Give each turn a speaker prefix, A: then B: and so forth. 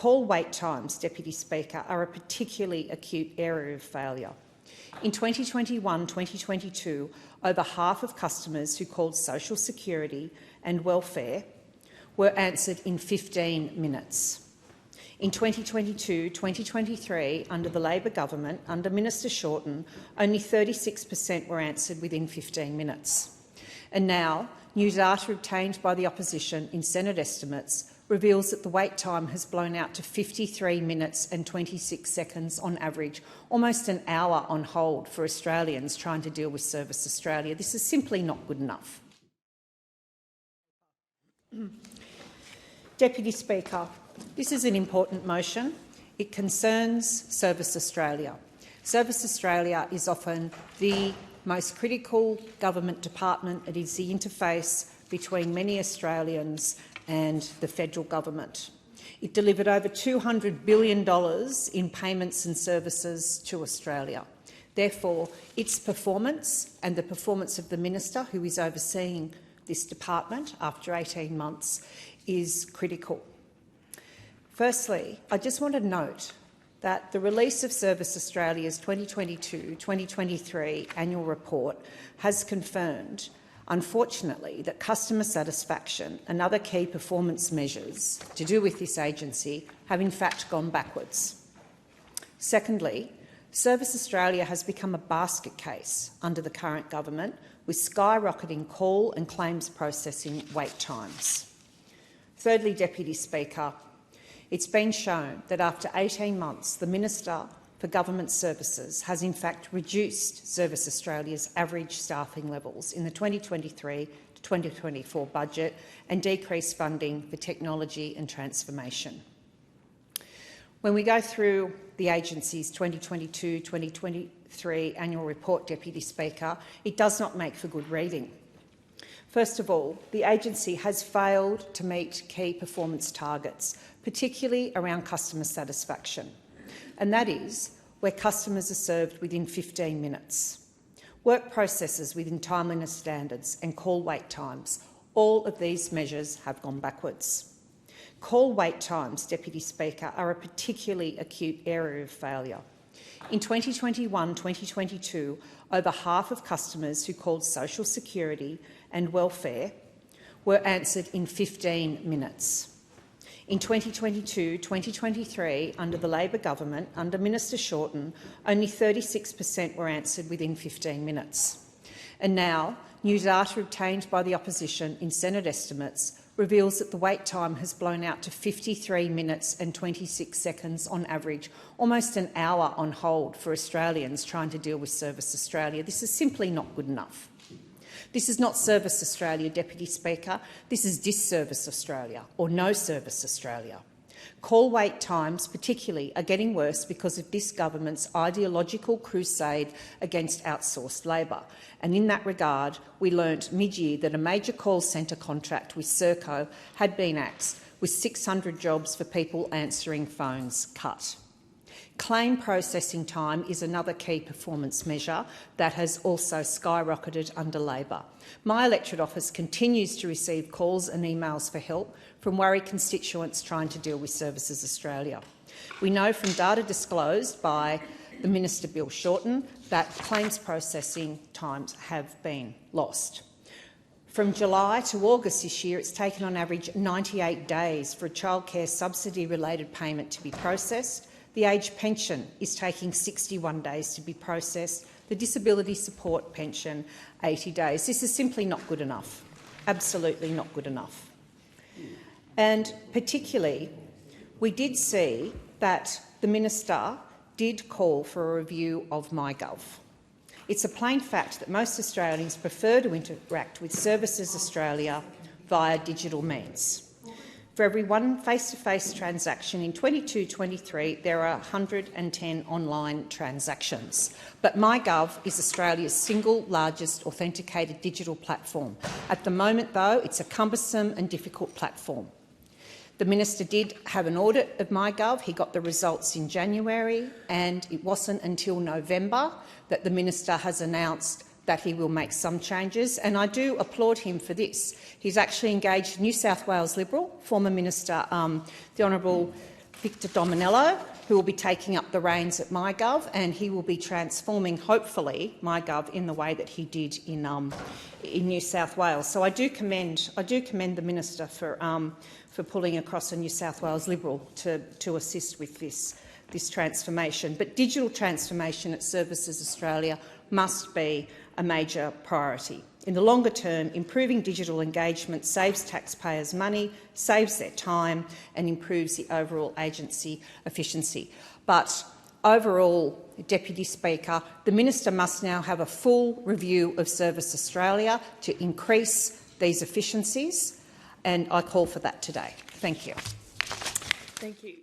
A: Call wait times, Deputy Speaker, are a particularly acute area of failure. In 2021-2022, over half of customers who called Social Security and Welfare were answered in 15 minutes. In 2022-2023, under the Labor government, under Minister Shorten, only 36% were answered within 15 minutes. And now, new data obtained by the opposition in Senate estimates reveals that the wait time has blown out to 53 minutes and 26 seconds on average, almost an hour on hold for Australians trying to deal with Service Australia. This is simply not good enough. Deputy Speaker, this is an important motion. It concerns Service Australia. Service Australia is often the most critical government department. It is the interface between many Australians and the federal government. It delivered over $200 billion in payments and services to Australia. Therefore, its performance and the performance of the minister who is overseeing this department after 18 months is critical. Firstly, I just want to note that the release of Service Australia's 2022-2023 annual report has confirmed, unfortunately, that customer satisfaction and other key performance measures to do with this agency have in fact gone backwards. Secondly, Service Australia has become a basket case under the current government, with skyrocketing call and claims processing wait times. Thirdly, Deputy Speaker, it's been shown that after 18 months, the Minister for Government Services has in fact reduced Service Australia's average staffing levels in the 2023 to 2024 budget and decreased funding for technology and transformation. When we go through the agency's 2022-2023 annual report, Deputy Speaker, it does not make for good reading. First of all, the agency has failed to meet key performance targets, particularly around customer satisfaction, and that is where customers are served within 15 minutes. Work processes within timeliness standards and call wait times, all of these measures have gone backwards. Call wait times, Deputy Speaker, are a particularly acute area of failure. In 2021-2022, over half of customers who called Social Security and Welfare were answered in 15 minutes. In 2022-2023, under the Labor government, under Minister Shorten, only 36% were answered within 15 minutes. And now, new data obtained by the opposition in Senate estimates reveals that the wait time has blown out to 53 minutes and 26 seconds on average, almost an hour on hold for Australians trying to deal with Service Australia. This is simply not good enough. This is not Service Australia, Deputy Speaker. This is Disservice Australia, or No Service Australia. Call wait times particularly are getting worse because of this government's ideological crusade against outsourced labour. And in that regard, we learnt mid-year that a major call centre contract with Serco had been axed, with 600 jobs for people answering phones cut. Claim processing time is another key performance measure that has also skyrocketed under Labor. My electorate office continues to receive calls and emails for help from Ware constituents trying to deal with Services Australia. We know from data disclosed by the Minister Bill Shorten that claims processing times have been lost. From July to August this year, it's taken on average 98 days for a childcare subsidy-related payment to be processed. The age pension is taking 61 days to be processed. The disability support pension, 80 days. This is simply not good enough. Absolutely not good enough. And particularly, we did see that the minister did call for a review of MyGov. It's a plain fact that most Australians prefer to interact with Services Australia via digital means. For every one face-to-face transaction in 22-23, there are 110 online transactions. But MyGov is Australia's single largest authenticated digital platform. At the moment, though, it's a cumbersome and difficult platform. The minister did have an audit of MyGov. He got the results in January, and it wasn't until November that the minister has announced that he will make some changes, and I do applaud him for this. He's actually engaged New South Wales Liberal, former Minister, the Honourable Victor Dominello, who will be taking up the reins at MyGov, and he will be transforming, hopefully, MyGov in the way that he did in New South Wales. So I do commend the minister for pulling across a New South Wales Liberal to assist with this transformation. But digital transformation at Services Australia must be a major priority. In the longer term, improving digital engagement saves taxpayers money, saves their time and improves the overall agency efficiency. But overall, Deputy Speaker, the minister must now have a full review of Service Australia to increase these efficiencies, and I call for that today. Thank you.
B: Thank you.